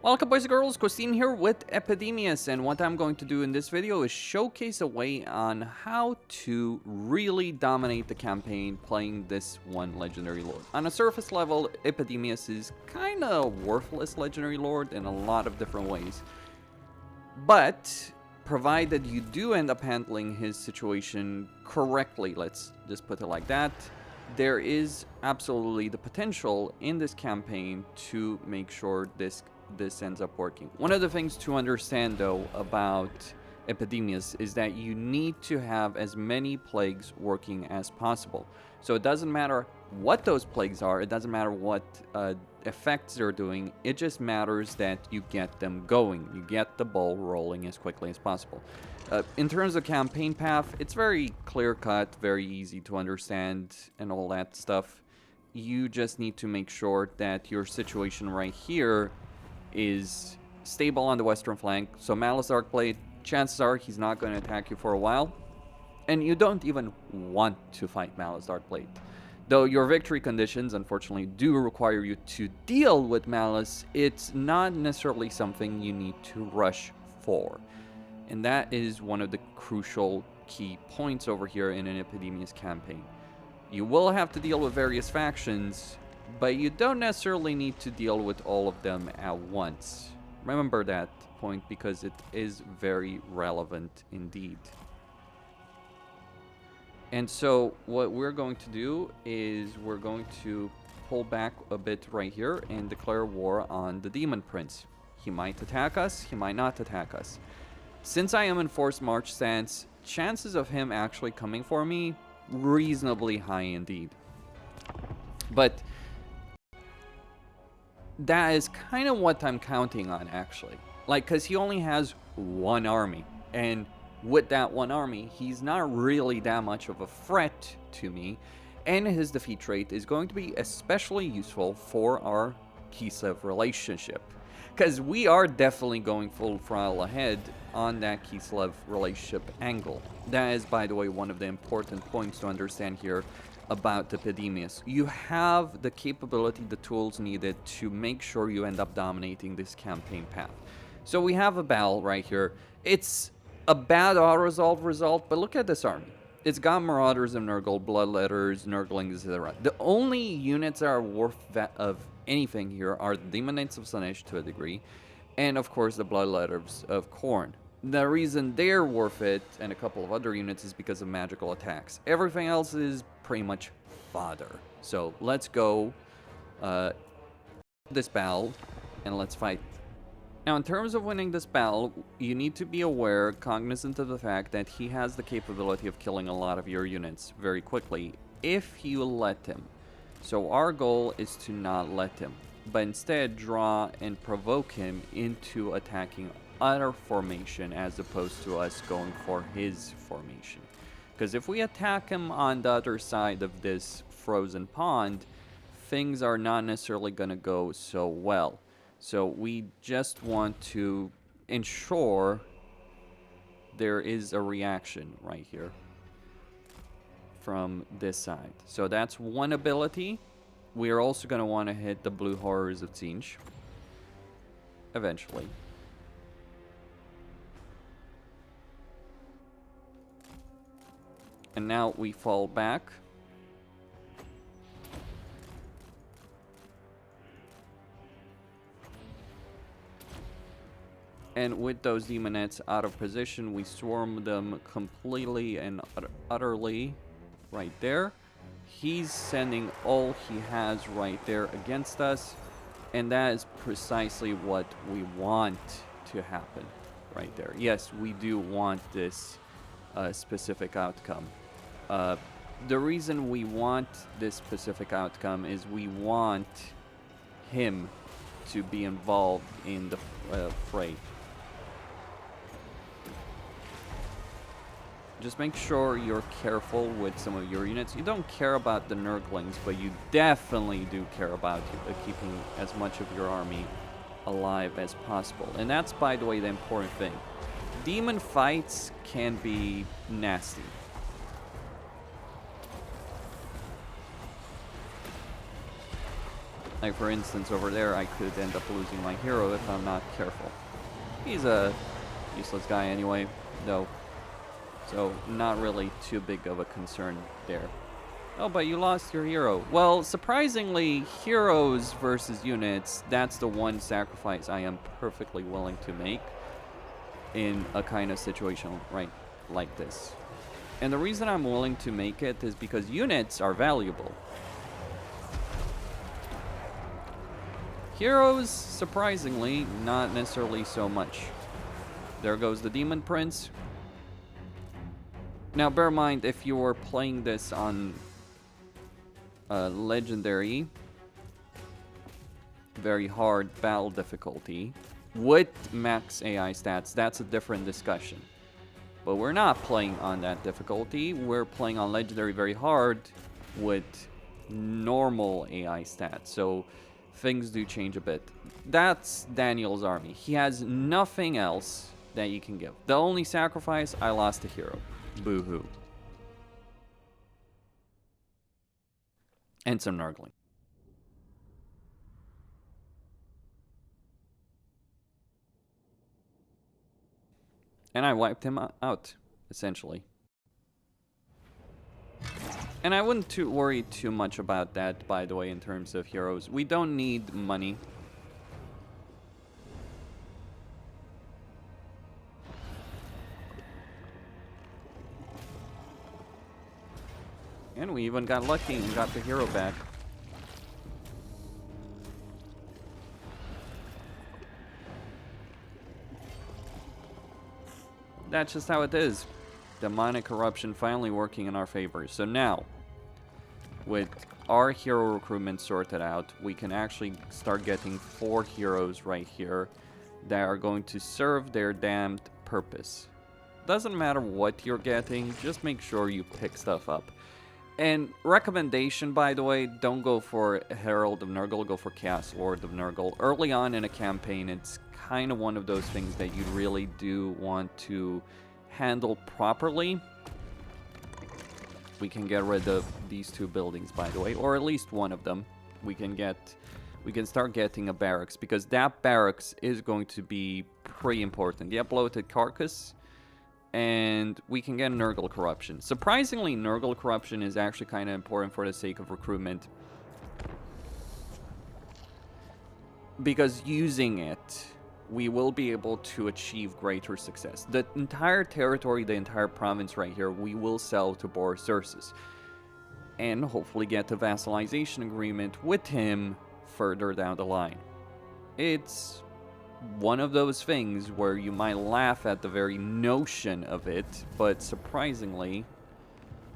Welcome boys and girls, Costin here with Epidemius, and what I'm going to do in this video is showcase a way on how to really dominate the campaign playing this one legendary lord. On a surface level, Epidemius is kind of a worthless legendary lord in a lot of different ways, but provided you do end up handling his situation correctly, let's just put it like that, there is absolutely the potential in this campaign to make sure this ends up working. One of the things to understand though about Epidemius is that you need to have as many plagues working as possible. So it doesn't matter what those plagues are, it doesn't matter what effects they're doing, it just matters that you get them going, you get the ball rolling as quickly as possible. In terms of campaign path, it's very clear-cut, very easy to understand and all that stuff. You just need to make sure that your situation right here is stable on the western flank. So Malice Darkblade, chances are he's not going to attack you for a while, and you don't even want to fight Malice Darkblade. Though your victory conditions unfortunately do require you to deal with Malice, it's not necessarily something you need to rush for. And that is one of the crucial key points over here in an Epidemius campaign. You will have to deal with various factions, but you don't necessarily need to deal with all of them at once. Remember that point because it is very relevant indeed. And so what we're going to do is we're going to pull back a bit right here and declare war on the Demon Prince. He might attack us, he might not attack us. Since I am in forced march stance, chances of him actually coming for me reasonably high indeed. But that is kind of what I'm counting on, actually. Like, because he only has one army, and with that one army, he's not really that much of a threat to me, and his defeat rate is going to be especially useful for our Kislev relationship. Because we are definitely going full throttle ahead on that Kislev relationship angle. That is, by the way, one of the important points to understand here about Epidemius. You have the capability, the tools needed to make sure you end up dominating this campaign path. So we have a battle right here. It's a bad auto-resolve result, but look at this army. It's got Marauders of Nurgle, Bloodletters, Nurglings, etc. The only units that are worth of anything here are the Demon Knights of Slaanesh to a degree, and of course the Bloodletters of Khorne. The reason they're worth it, and a couple of other units, is because of magical attacks. Everything else is pretty much fodder. So let's go this battle, and let's fight. Now, in terms of winning this battle, you need to be aware, cognizant of the fact that he has the capability of killing a lot of your units very quickly, if you let him. So our goal is to not let him, but instead draw and provoke him into attacking other formation as opposed to us going for his formation. Because if we attack him on the other side of this frozen pond, things are not necessarily going to go so well. So we just want to ensure there is a reaction right here from this side. So that's one ability. We are also going to want to hit the Blue Horrors of Tzeentch eventually. And now we fall back. And with those demonettes out of position, we swarm them completely and utterly right there. He's sending all he has right there against us. And that is precisely what we want to happen right there. Yes, we do want this specific outcome. The reason we want this specific outcome is we want him to be involved in the fray. Just make sure you're careful with some of your units. You don't care about the Nurglings, but you definitely do care about keeping as much of your army alive as possible. And that's, by the way, the important thing. Demon fights can be nasty. Like, for instance, over there, I could end up losing my hero if I'm not careful. He's a useless guy anyway, though. So, not really too big of a concern there. Oh, but you lost your hero. Well, surprisingly, heroes versus units, that's the one sacrifice I am perfectly willing to make in a kind of situation right like this. And the reason I'm willing to make it is because units are valuable. Heroes, surprisingly, not necessarily so much. There goes the Demon Prince. Now, bear in mind, if you were playing this on Legendary, very hard battle difficulty, with max AI stats, that's a different discussion. But we're not playing on that difficulty. We're playing on Legendary very hard with normal AI stats. So things do change a bit. That's Daniel's army. He has nothing else that you can give. The only sacrifice, I lost a hero. Boo-hoo. And some Nurgling. And I wiped him out, essentially. And I wouldn't worry too much about that, by the way, in terms of heroes. We don't need money. And we even got lucky and got the hero back. That's just how it is. Demonic corruption finally working in our favor. So now, with our hero recruitment sorted out, we can actually start getting 4 heroes right here that are going to serve their damned purpose. Doesn't matter what you're getting, just make sure you pick stuff up. And recommendation, by the way, don't go for Herald of Nurgle, go for Chaos Lord of Nurgle. Early on in a campaign, it's kind of one of those things that you really do want to handle properly. We can get rid of these 2 buildings, by the way, or at least one of them. We can start getting a barracks, because that barracks is going to be pretty important. The uploaded carcass, and we can get Nurgle corruption. Surprisingly, Nurgle corruption is actually kind of important for the sake of recruitment, because using it, we will be able to achieve greater success. The entire territory, the entire province right here, we will sell to Boris Ursus, and hopefully get a vassalization agreement with him further down the line. It's one of those things where you might laugh at the very notion of it, but surprisingly,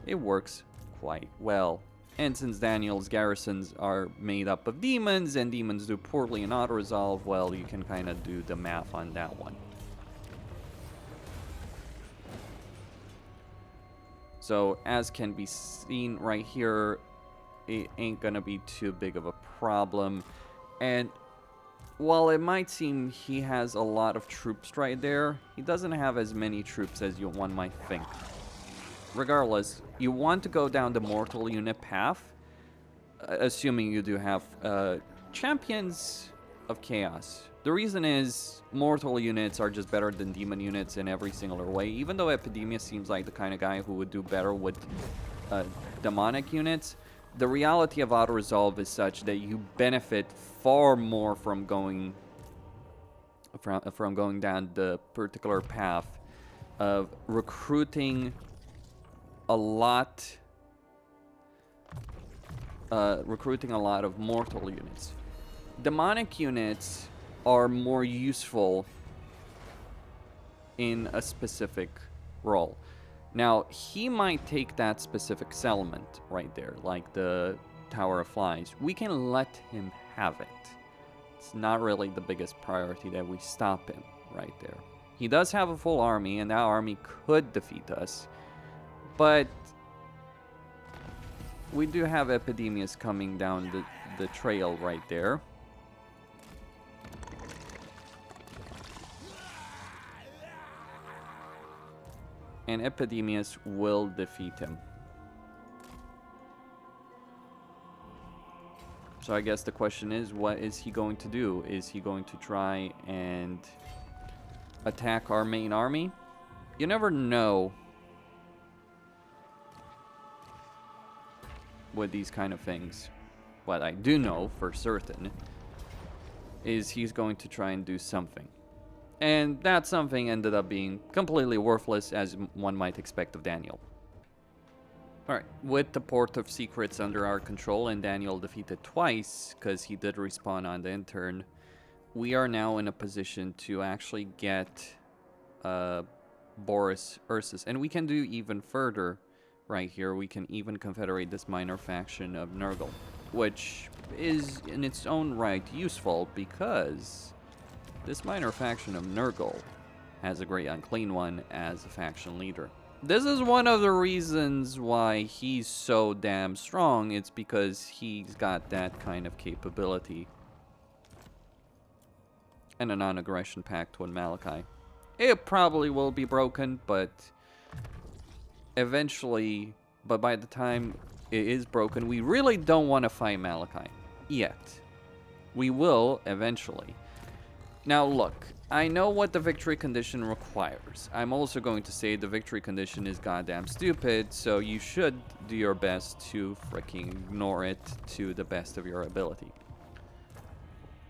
it works quite well. And since Daniel's garrisons are made up of demons, and demons do poorly in auto-resolve, well, you can kind of do the math on that one. So, as can be seen right here, it ain't gonna be too big of a problem. And while it might seem he has a lot of troops right there, he doesn't have as many troops as one might think. Regardless, you want to go down the mortal unit path, assuming you do have champions of chaos. The reason is mortal units are just better than demon units in every singular way, even though Epidemius seems like the kind of guy who would do better with demonic units. The reality of auto-resolve is such that you benefit far more from going down the particular path of recruiting a lot of mortal units. Demonic units are more useful in a specific role. Now, he might take that specific settlement right there, like the Tower of Flies. We can let him have it. It's not really the biggest priority that we stop him right there. He does have a full army, and that army could defeat us. But we do have Epidemius coming down the trail right there. And Epidemius will defeat him. So So I guess the question is, what is he going to do? Is he going to try and attack our main army? You never know with these kind of things. What I do know for certain is he's going to try and do something. And that something ended up being completely worthless, as one might expect of Daniel. Alright, with the Port of Secrets under our control and Daniel defeated twice, because he did respawn on the intern, we are now in a position to actually get Boris Ursus. And we can do even further right here. We can even confederate this minor faction of Nurgle, which is in its own right useful, because this minor faction of Nurgle has a Great Unclean One as a faction leader. This is one of the reasons why he's so damn strong. It's because he's got that kind of capability. And a non-aggression pact with Malachi. It probably will be broken, but eventually, but by the time it is broken, we really don't want to fight Malachi yet. We will eventually. Now look, I know what the victory condition requires. I'm also going to say the victory condition is goddamn stupid, so you should do your best to freaking ignore it to the best of your ability.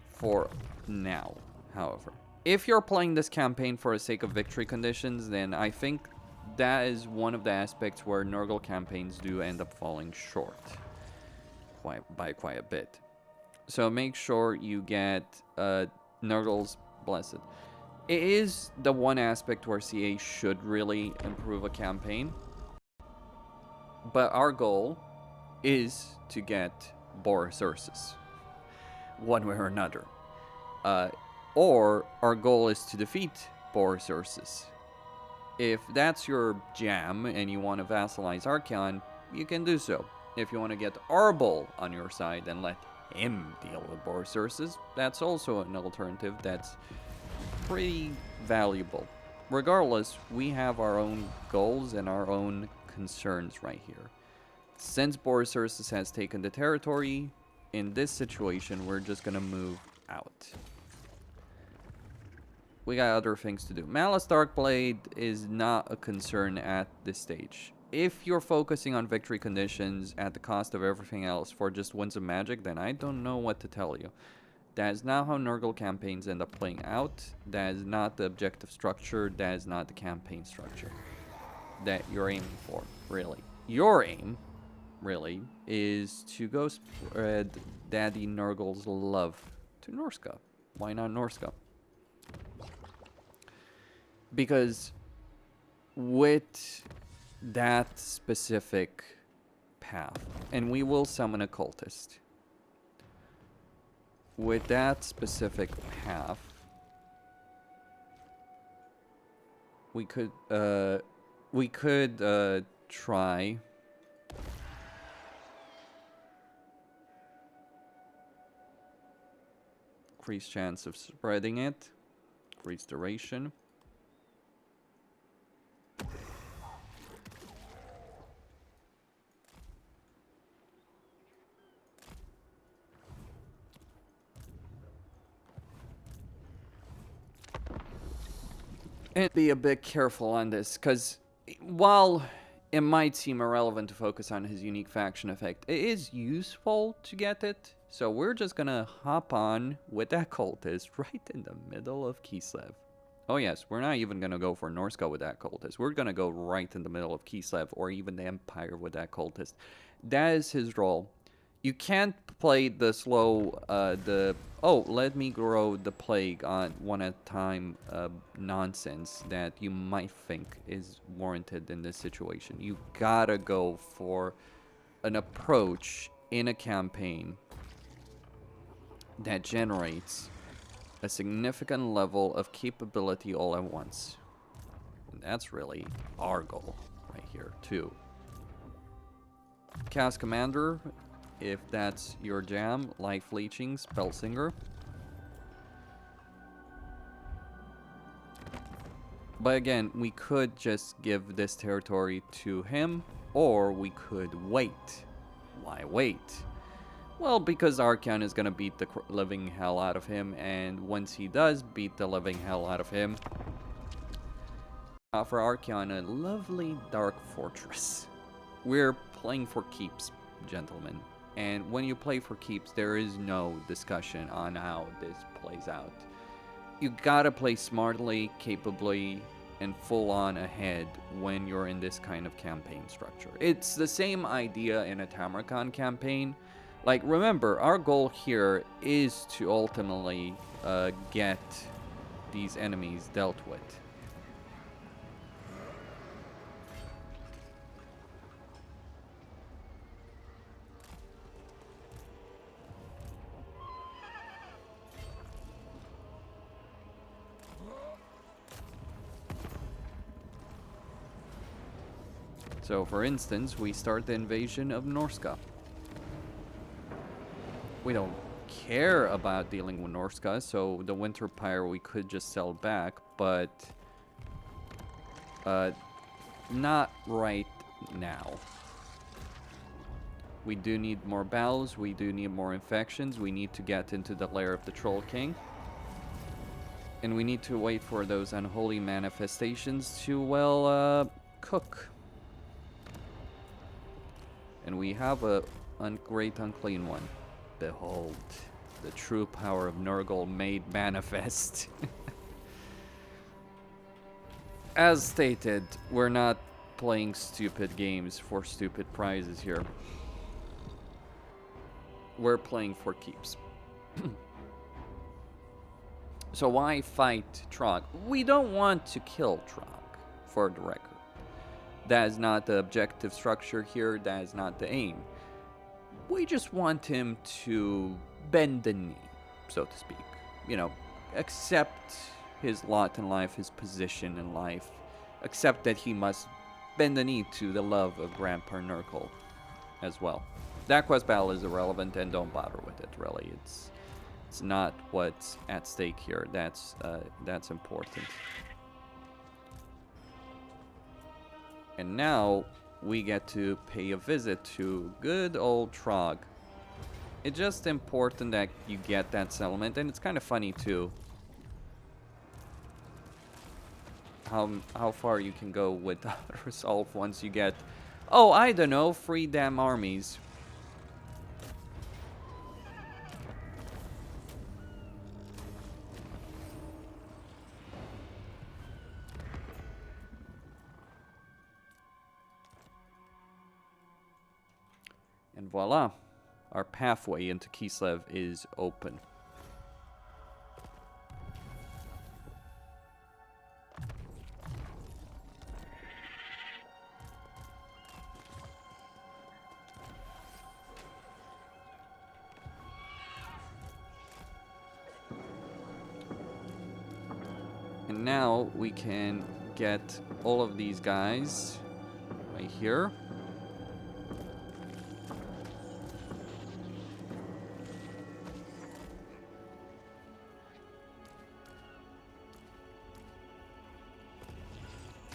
For now, however. If you're playing this campaign for the sake of victory conditions, then I think that is one of the aspects where Nurgle campaigns do end up falling short. By quite a bit. So make sure you get Nurgle's Blessed. It is the one aspect where CA should really improve a campaign. But our goal is to get Boris Ursus. One way or another. Or our goal is to defeat Boris Ursus. If that's your jam and you want to vassalize Archaon, you can do so. If you want to get Arbol on your side and let him deal with Boris Ursus, that's also an alternative that's pretty valuable. Regardless, we have our own goals and our own concerns right here. Since Boris Ursus has taken the territory, in this situation, we're just gonna move out. We got other things to do. Malice Darkblade is not a concern at this stage. If you're focusing on victory conditions at the cost of everything else for just Winds of Magic, then I don't know what to tell you. That is not how Nurgle campaigns end up playing out. That is not the objective structure. That is not the campaign structure that you're aiming for, really. Your aim, really, is to go spread Daddy Nurgle's love to Norska. Why not Norska? Because with that specific path, and we will summon a cultist. With that specific path, we could try increase chance of spreading it, increase duration. And be a bit careful on this, because while it might seem irrelevant to focus on his unique faction effect, it is useful to get it. So we're just gonna hop on with that cultist right in the middle of Kislev. Oh yes, we're not even gonna go for Norska with that cultist. We're gonna go right in the middle of Kislev, or even the Empire with that cultist. That is his role. You can't play the slow, let me grow the plague on one at a time nonsense that you might think is warranted in this situation. You gotta go for an approach in a campaign that generates a significant level of capability all at once. And that's really our goal right here, too. Chaos Commander, if that's your jam, Life Leeching, Spellsinger. But again, we could just give this territory to him, or we could wait. Why wait? Well, because Archeon is gonna beat the living hell out of him, and once he does beat the living hell out of him, offer Archeon a lovely dark fortress. We're playing for keeps, gentlemen. And when you play for keeps, there is no discussion on how this plays out. You gotta play smartly, capably, and full on ahead when you're in this kind of campaign structure. It's the same idea in a Tamarkan campaign. Like, remember, our goal here is to ultimately get these enemies dealt with. So, for instance, we start the invasion of Norska. We don't care about dealing with Norska, so the Winter Pyre we could just sell back, but not right now. We do need more battles, we do need more infections, we need to get into the lair of the Troll King. And we need to wait for those unholy manifestations to, well, cook. And we have a great unclean one. Behold, the true power of Nurgle made manifest. As stated, we're not playing stupid games for stupid prizes here. We're playing for keeps. So why fight Trog? We don't want to kill Trog, for the record. That is not the objective structure here, that is not the aim. We just want him to bend the knee, so to speak. You know, accept his lot in life, his position in life. Accept that he must bend the knee to the love of Grandpa Nurgle as well. That quest battle is irrelevant and don't bother with it, really. It's not what's at stake here. That's important. And now we get to pay a visit to good old Trog. It's just important that you get that settlement, and it's kind of funny too how far you can go with resolve once you get, oh, I don't know, 3 damn armies. And voila, our pathway into Kislev is open. And now we can get all of these guys right here.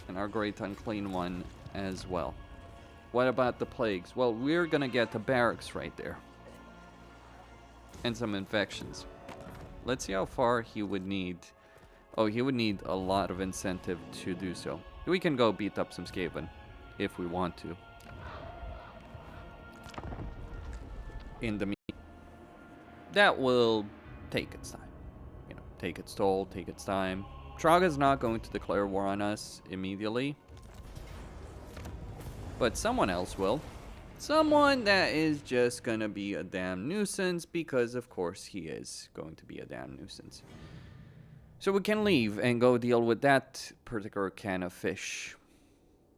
And our great unclean one as well. What about the plagues? Well, we're gonna get the barracks right there. And some infections. Let's see how far he would need. Oh, he would need a lot of incentive to do so. We can go beat up some Skaven if we want to. In the meantime, that will take its time. You know, take its toll, take its time. Traga's not going to declare war on us immediately. But someone else will. Someone that is just gonna be a damn nuisance, because of course he is going to be a damn nuisance. So we can leave and go deal with that particular can of fish.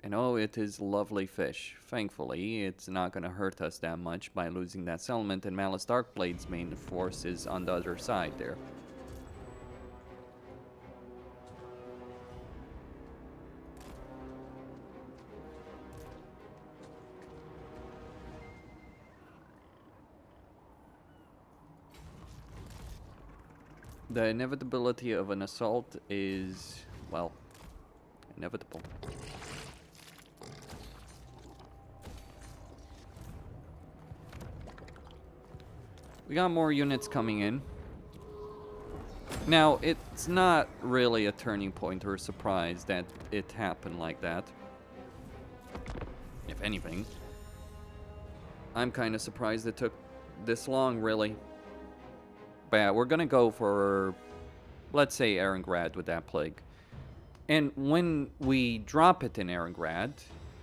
And oh, it is lovely fish. Thankfully, it's not gonna hurt us that much by losing that settlement, and Malice Darkblade's main force is on the other side there. The inevitability of an assault is, well, inevitable. We got more units coming in. Now, it's not really a turning point or a surprise that it happened like that. If anything. I'm kind of surprised it took this long, really. But yeah, we're gonna go for, let's say, Erengrad with that plague. And when we drop it in Erengrad,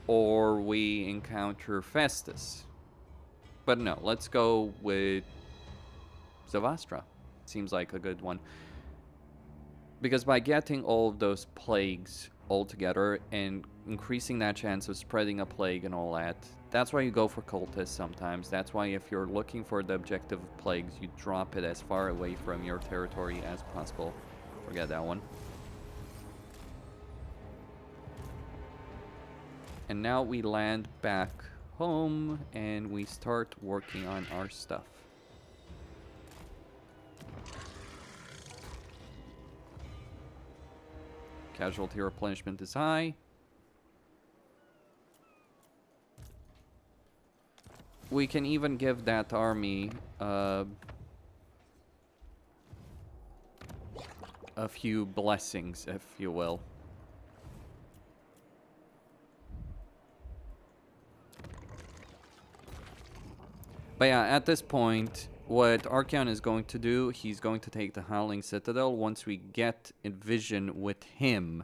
or we encounter Festus. But no, let's go with Zavastra. Seems like a good one. Because by getting all of those plagues all together and increasing that chance of spreading a plague and all that, that's why you go for cultists sometimes. That's why if you're looking for the objective of plagues, you drop it as far away from your territory as possible. Forget that one. And now we land back home and we start working on our stuff. Casualty replenishment is high. We can even give that army a few blessings, if you will. But yeah, at this point, what Archeon is going to do, he's going to take the Howling Citadel. Once we get in vision with him,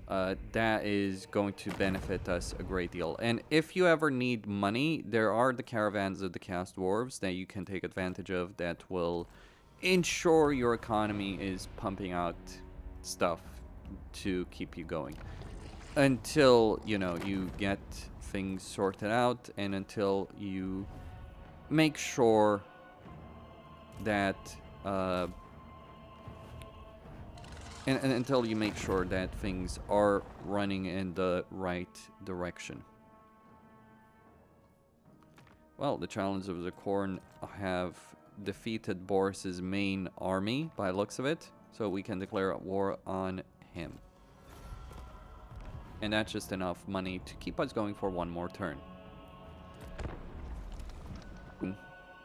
that is going to benefit us a great deal. And if you ever need money, there are the caravans of the Cast Dwarves that you can take advantage of that will ensure your economy is pumping out stuff to keep you going. Until, you know, you get things sorted out and until you make sure that and until you make sure that things are running in the right direction. Well, the Challenge of the Corn have defeated Boris's main army by the looks of it, so we can declare war on him. And that's just enough money to keep us going for one more turn.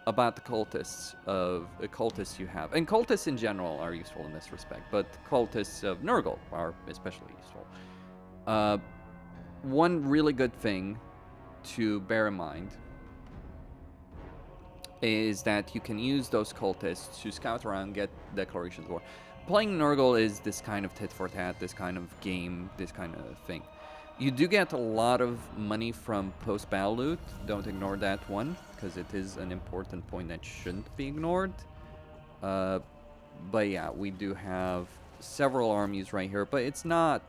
About the cultists you have, and cultists in general are useful in this respect, but cultists of Nurgle are especially useful. One really good thing to bear in mind is that you can use those cultists to scout around and get declarations of war. Playing Nurgle is this kind of tit for tat, this kind of game, this kind of thing. You do get a lot of money from post-battle loot. Don't ignore that one, because it is an important point that shouldn't be ignored. But yeah, we do have several armies right here, but it's not,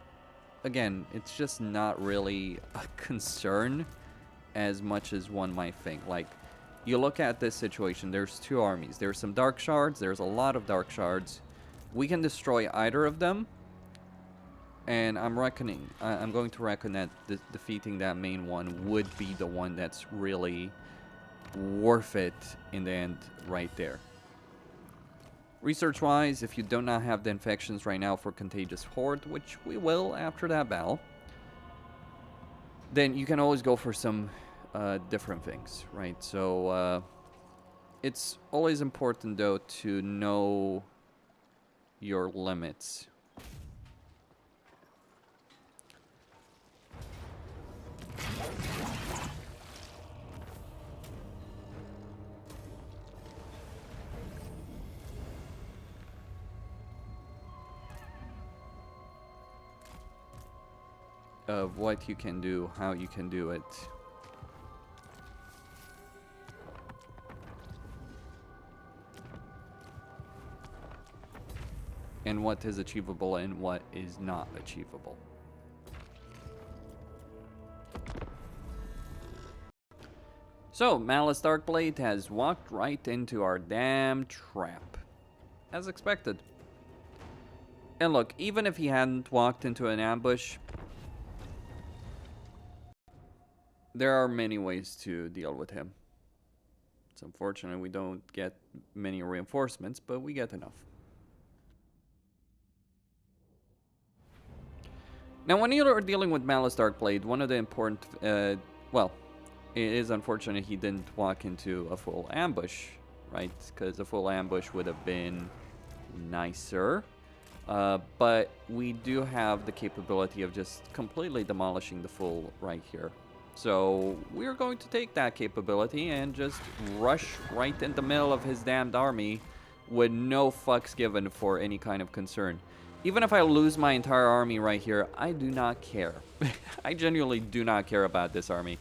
again, it's just not really a concern as much as one might think. Like, you look at this situation, there's two armies. There's some Dark Shards, there's a lot of Dark Shards. We can destroy either of them. And I'm going to reckon that defeating that main one would be the one that's really worth it in the end right there. Research-wise, if you do not have the infections right now for Contagious Horde, which we will after that battle, then you can always go for some different things, right? So it's always important, though, to know your limits. Of what you can do, how you can do it. And what is achievable and what is not achievable. So, Malice Darkblade has walked right into our damn trap. As expected. And look, even if he hadn't walked into an ambush, there are many ways to deal with him. It's unfortunate we don't get many reinforcements, but we get enough. Now, when you are dealing with Malice Darkblade, one of the important, well, it is unfortunate he didn't walk into a full ambush right? Because a full ambush would have been nicer. But we do have the capability of just completely demolishing the full right here. So we're going to take that capability and just rush right in the middle of his damned army with no fucks given for any kind of concern. Even if I lose my entire army right here, I do not care. I genuinely do not care about this army.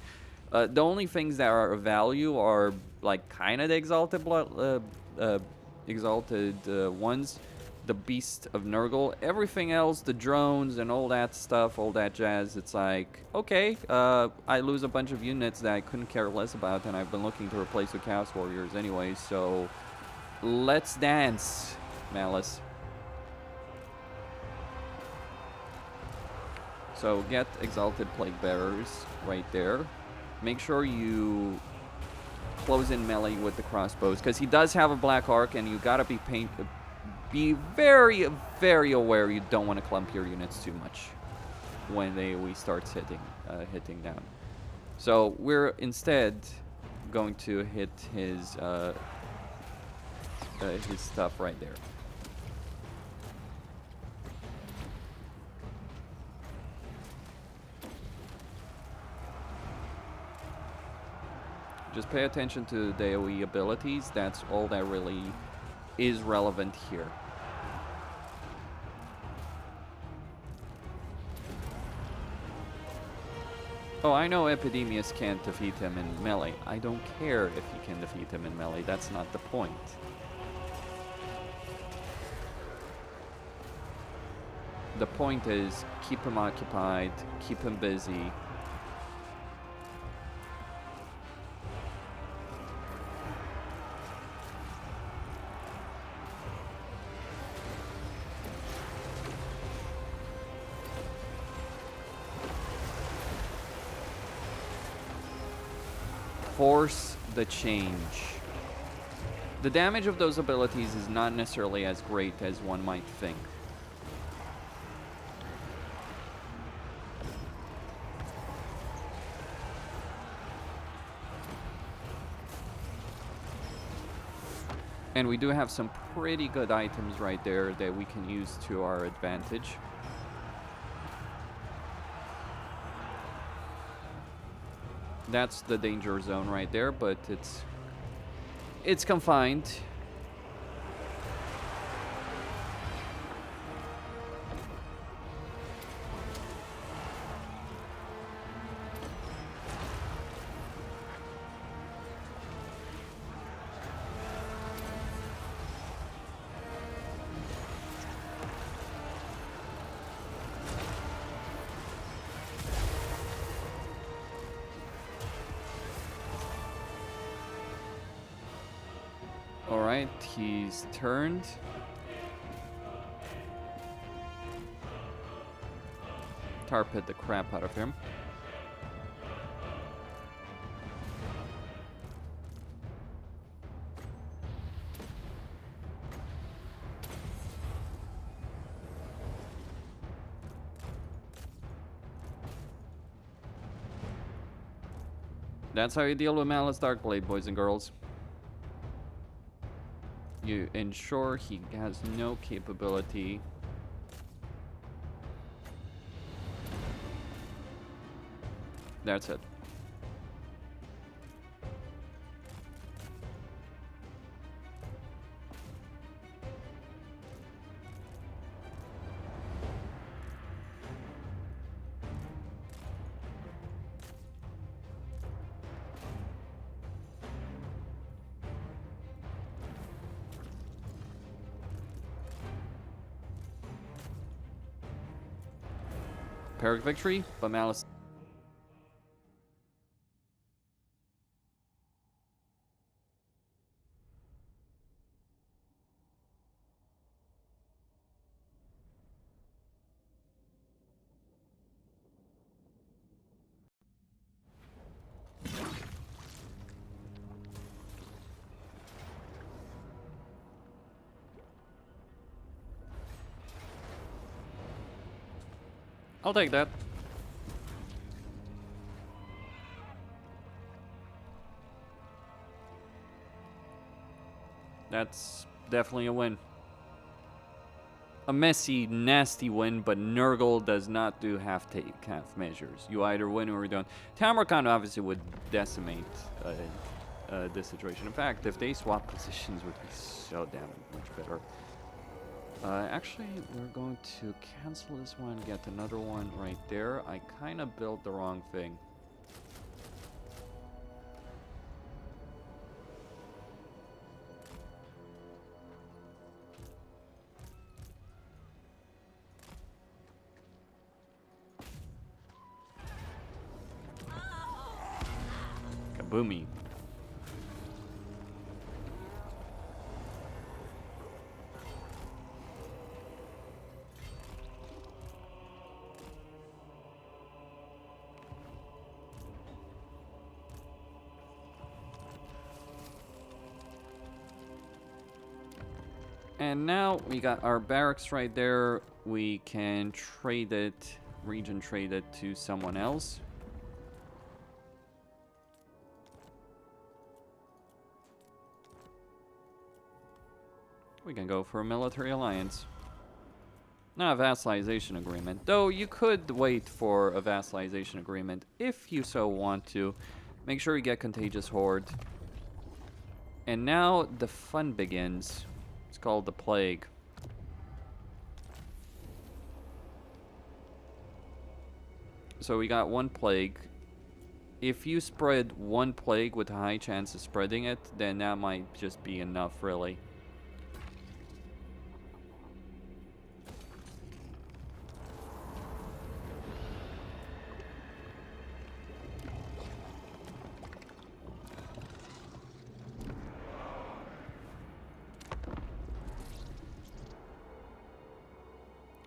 The only things that are of value are like kind of the exalted ones, the Beast of Nurgle. Everything else, the drones and all that stuff, all that jazz, it's like, okay, I lose a bunch of units that I couldn't care less about, and I've been looking to replace with Chaos Warriors anyway, so let's dance, Malice. So get Exalted Plague Bearers right there. Make sure you close in melee with the crossbows, because he does have a Black Arc, and you gotta be very, very aware you don't want to clump your units too much when we start hitting down. So we're instead going to hit his stuff right there. Just pay attention to the AoE abilities. That's all that really is relevant here. Oh, I know Epidemius can't defeat him in melee. I don't care if he can defeat him in melee. That's not the point. The point is keep him occupied, keep him busy. Force the change. The damage of those abilities is not necessarily as great as one might think. And we do have some pretty good items right there that we can use to our advantage. That's the danger zone right there, but it's confined. Alright, he's turned. Tar pit the crap out of him. That's how you deal with Malice Darkblade, boys and girls. You ensure he has no capability. That's it. Pyrrhic victory, but Malice. I'll take that. That's definitely a win. A messy, nasty win, but Nurgle does not do half measures. You either win or you don't. Tamarkan obviously would decimate this situation. In fact, if they swap positions, would be so damn much better. Actually, we're going to cancel this one, get another one right there. I kind of built the wrong thing. Kaboomy. And now we got our barracks right there. We can trade it, region trade it to someone else. We can go for a military alliance. Not a vassalization agreement, though you could wait for a vassalization agreement if you so want to. Make sure you get Contagious Horde. And now the fun begins. It's called the Plague. So we got one plague. If you spread one plague with a high chance of spreading it, then that might just be enough, really.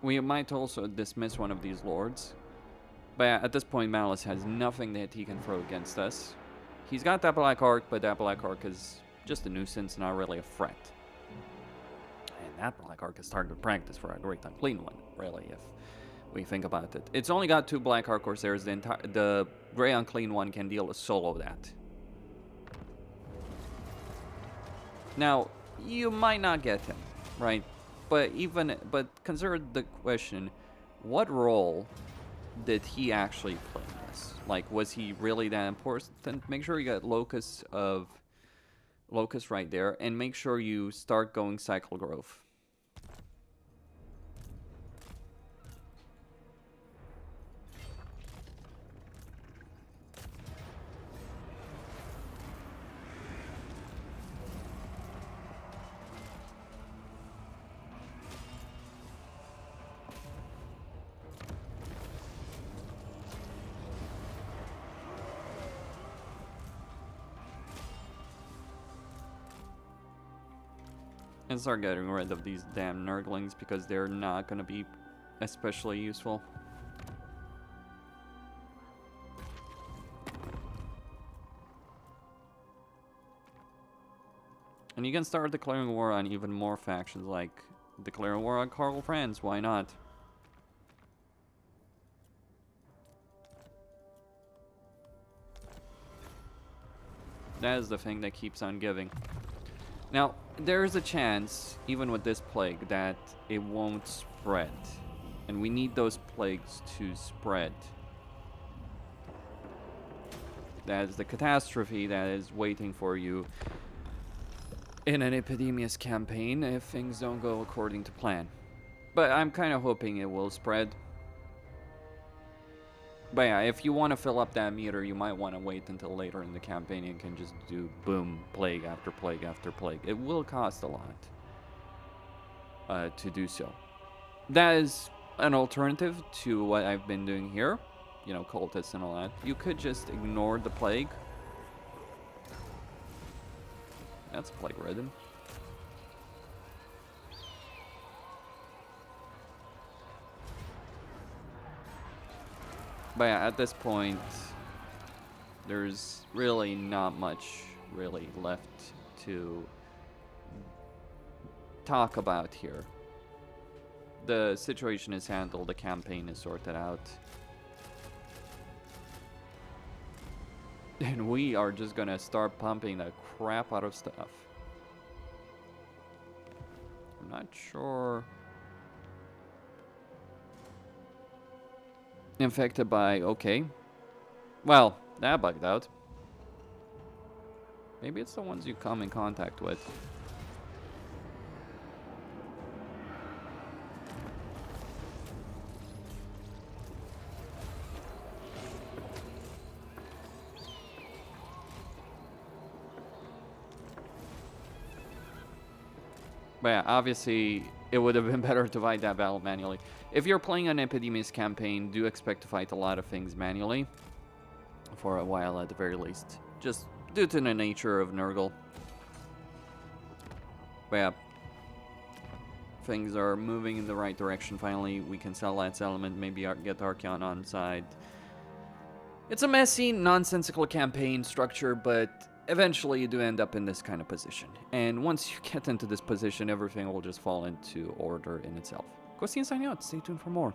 We might also dismiss one of these lords. But yeah, at this point, Malice has nothing that he can throw against us. He's got that Black Arc, but that Black Arc is just a nuisance, not really a threat. And that Black Arc is starting to practice for a Great Unclean One, really, if we think about it. It's only got 2 Black Arc Corsairs. The Grey Unclean One can deal a solo that. Now, you might not get him, right? But consider the question, what role did he actually play in this? Like, was he really that important? Make sure you got Locust right there, and make sure you start going Cycle Growth. And start getting rid of these damn Nurglings because they're not going to be especially useful. And you can start declaring war on even more factions, like declaring war on Karl Franz, why not? That is the thing that keeps on giving. Now, there's a chance, even with this plague, that it won't spread. And we need those plagues to spread. That is the catastrophe that is waiting for you in an Epidemius campaign if things don't go according to plan. But I'm kind of hoping it will spread. But yeah, if you want to fill up that meter, you might want to wait until later in the campaign and can just do boom, plague after plague after plague. It will cost a lot to do so. That is an alternative to what I've been doing here. You know, cultists and all that. You could just ignore the plague. That's plague ridden. But yeah, at this point, there's really not much really left to talk about here. The situation is handled, the campaign is sorted out. And we are just gonna start pumping the crap out of stuff. Not sure. Infected by... Okay. Well, that bugged out. Maybe it's the ones you come in contact with. But yeah, obviously, it would have been better to fight that battle manually. If you're playing an Epidemius campaign, do expect to fight a lot of things manually. For a while, at the very least. Just due to the nature of Nurgle. But yeah. Things are moving in the right direction. Finally, we can sell that element, maybe get Archeon on side. It's a messy, nonsensical campaign structure, but eventually you do end up in this kind of position. And once you get into this position, everything will just fall into order in itself. Costin signing out. Stay tuned for more.